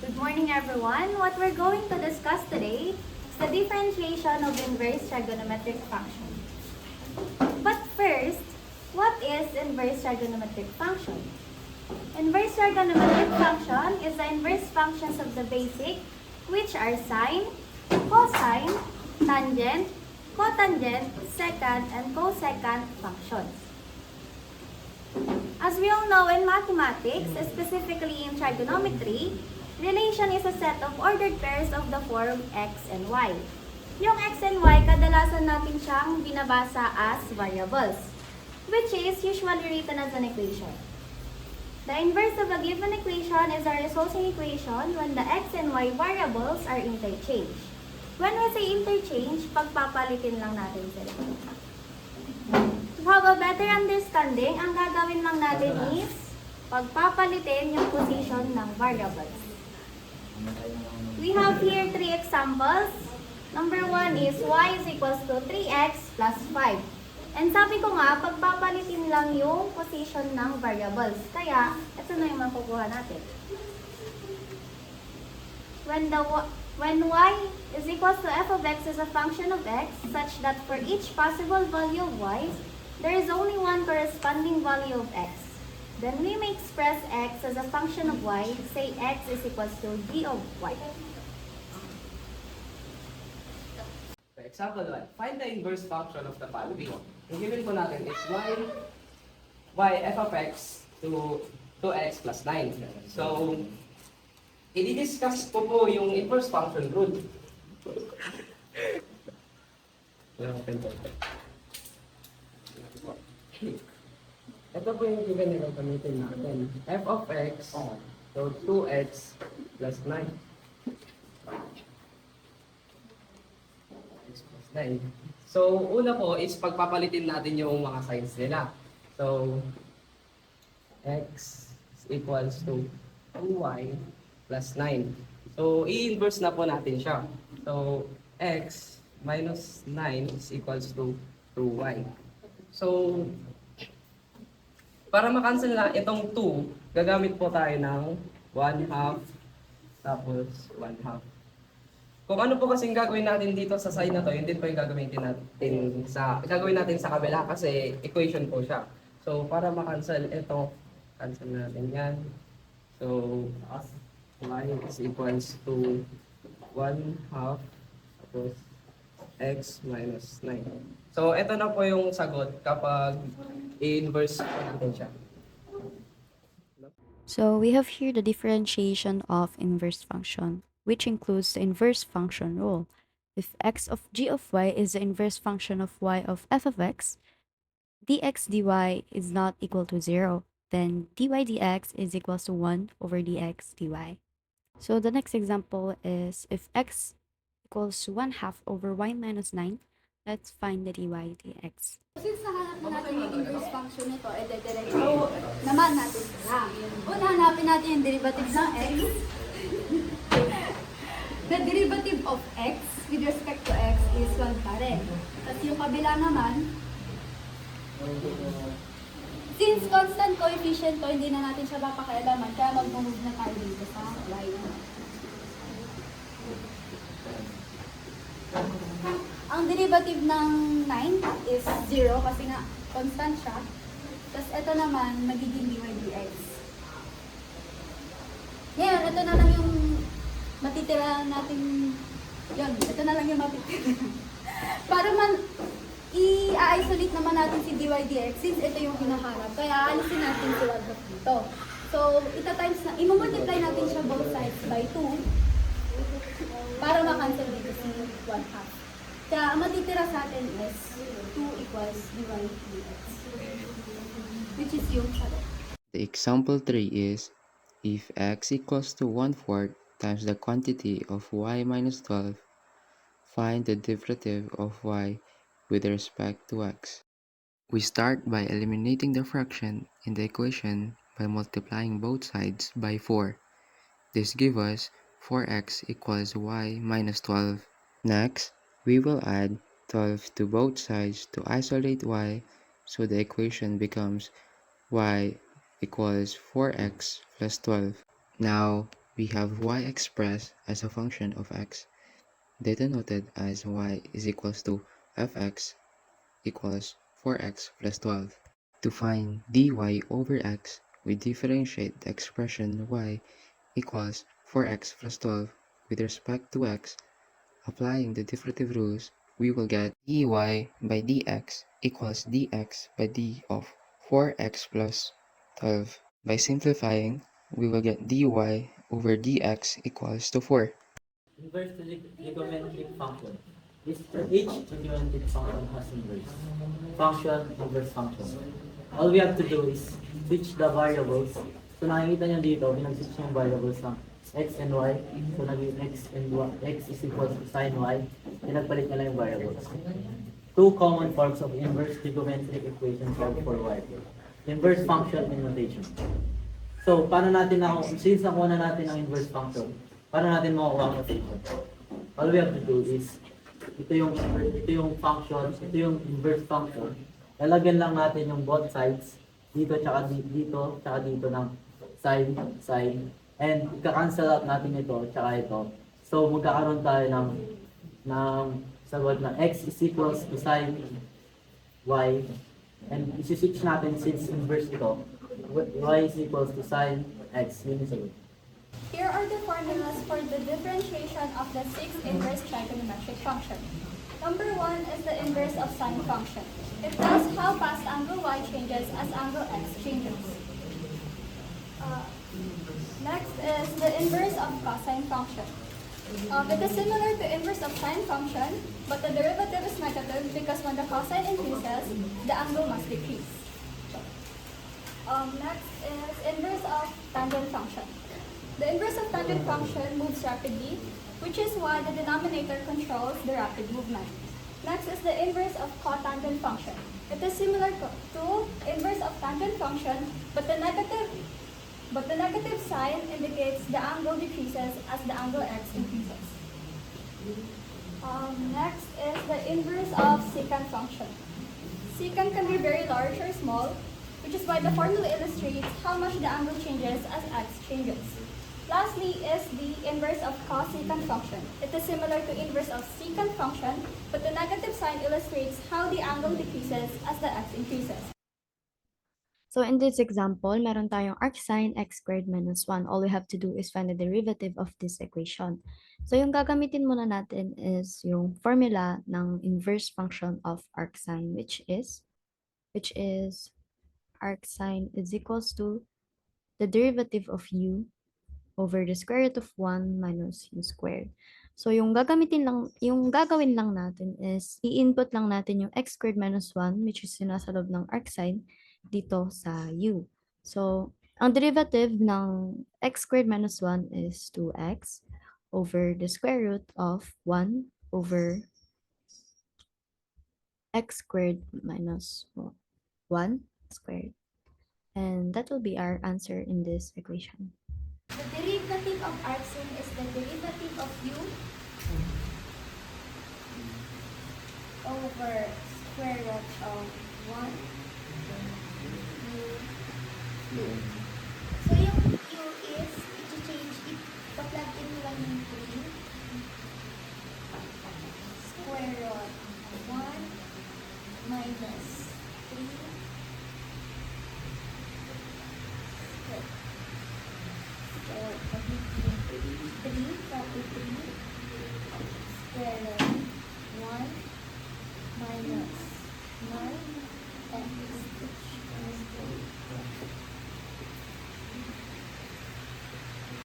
Good morning, everyone. What we're going to discuss today is the differentiation of inverse trigonometric function. But first, what is inverse trigonometric function? Inverse trigonometric function is the inverse functions of the basic, which are sine, cosine, tangent, cotangent, secant, and cosecant functions. As we all know in mathematics, specifically in trigonometry, relation is a set of ordered pairs of the form x and y. Yung x and y, kadalasan natin siyang binabasa as variables, which is usually written as an equation. The inverse of a given equation is a resulting equation when the x and y variables are interchanged. When we say interchange, pagpapalitin lang natin sila. To have a better understanding, ang gagawin lang natin is pagpapalitin yung position ng variables. We have here three examples. Number 1 is y is equals to 3x plus 5. And sabi ko nga, pagpapalitin lang yung position ng variables. Kaya, ito na yung makukuha natin. When y is equals to f of x is a function of x, such that for each possible value of y, there is only one corresponding value of x. Then we may express x as a function of y, say x is equals to g of y. Example 1, find the inverse function of the following. Yung given po natin is y f of x to 2x plus 9. So, i-discuss po yung inverse function rule. Ito po yung given na gagamitin natin. F of x, so 2x plus 9. X plus 9. So, una po is pagpapalitin natin yung mga signs nila. So, x is equals to 2y plus 9. So, i-inverse na po natin siya. So, x minus 9 is equals to 2y. So, para makancel na itong 2, gagamit po tayo ng 1/2 tapos 1/2. Kung ano po kasing gagawin natin dito sa side na to, yun din po yung gagawin natin sa kabila kasi equation po siya. So, para makancel ito, cancel natin yan. So, y is equals to 1/2 tapos x minus 9. So, ito na po yung sagot kapag i-inverse po natin siya. So we have here the differentiation of inverse function, which includes the inverse function rule. If x of g of y is the inverse function of y of f of x, dx dy is not equal to 0, then dy dx is equals to 1 over dx dy. So the next example is if x equals to 1/2 over y minus 9, let's find the dy dx. Since nahanap na natin yung inverse function nito, diretso naman natin sila. Una, hanapin natin yung derivative ng x. The derivative of x with respect to x is 1 pa rin. Tapos yung kabila naman, since constant coefficient to, hindi na natin siya papakialaman, kaya mag-move na tayo dito sa y. Ang derivative ng 9 is 0 kasi nga constant siya. Tapos ito naman, magiging dy dx. Ngayon, ito na lang yung matitira natin. Yun, ito na lang yung matitira. Para i-isolate naman natin si dy dx since ito yung hinaharap. Kaya alisin natin si 1/2 dito. So, i-multiply natin siya both sides by 2 para makancel dito si 1/2. Kaya ang matitira sa atin is 2 equals dy dx, which is yung sagot. The example 3 is, if x equals to 1/4 times the quantity of y minus 12, find the derivative of y with respect to x. We start by eliminating the fraction in the equation by multiplying both sides by 4. This gives us 4x equals y minus 12. Next, we will add 12 to both sides to isolate y, so the equation becomes y equals 4x plus 12. Now, we have y expressed as a function of x, denoted as y is equals to fx equals 4x plus 12. To find dy over x, we differentiate the expression y equals 4x plus 12 with respect to x. Applying the differential rules, we will get dy by dx equals dx by d of 4x plus 12. By simplifying, we will get dy over dx equals to 4. Inverse trigonometric function. Each trigonometric function has inverse. Function, inverse function. All we have to do is switch the variables. So nakikita nyo dito, pinag-switch yung variables ng x and y. So naging x and y, x is equal to sin y. Pinagpalit nyo lang yung variables. Two common forms of inverse trigonometric equation solved for y. Inverse function and notation. So, paano natin since nakuha na natin ang inverse function, paano natin makukuha ang notation? All we have to do is, ito yung function, ito yung inverse function. Lalagyan lang natin yung both sides, dito, tsaka dito, tsaka dito ng side, and ika-cancel out natin ito, tsaka ito. So, magkakaroon tayo ng sagot na x is equals to sin y, and isi-switch natin since inverse ito, y is equals to sin x. Yun yung sagot. Here are the formulas for the differentiation of the sixth inverse trigonometric function. Number 1 is the inverse of sine function. It tells how fast angle y changes as angle x changes. Next is the inverse of cosine function. It is similar to inverse of sine function, but the derivative is negative because when the cosine increases, the angle must decrease. Next is inverse of tangent function. The inverse of tangent function moves rapidly, which is why the denominator controls the rapid movement. Next is the inverse of cotangent function. It is similar to inverse of tangent function, but the negative sign indicates the angle decreases as the angle x increases. Next is the inverse of secant function. Secant can be very large or small, which is why the formula illustrates how much the angle changes as x changes. Lastly is the inverse of cosecant function. It is similar to inverse of secant function, but the negative sign illustrates how the angle decreases as the x increases. So in this example, meron tayong arc sine x squared minus 1. All we have to do is find the derivative of this equation. So yung gagamitin muna natin is yung formula ng inverse function of arc sine, which is arc sine is equals to the derivative of u over the square root of 1 minus u squared. So yung gagawin lang natin is i-input lang natin yung x squared minus 1, which is yung nasa loob ng arc sine dito sa u. So ang derivative ng x squared minus 1 is 2x over the square root of 1 over x squared minus 1 squared. And that will be our answer in this equation. The derivative of arcsine is the derivative of u over square root of 1 u. So yung u is, i-change, i-plug in mo lang yung 3. Square root of 1 minus 3. So, 3 square root 1 minus 9 and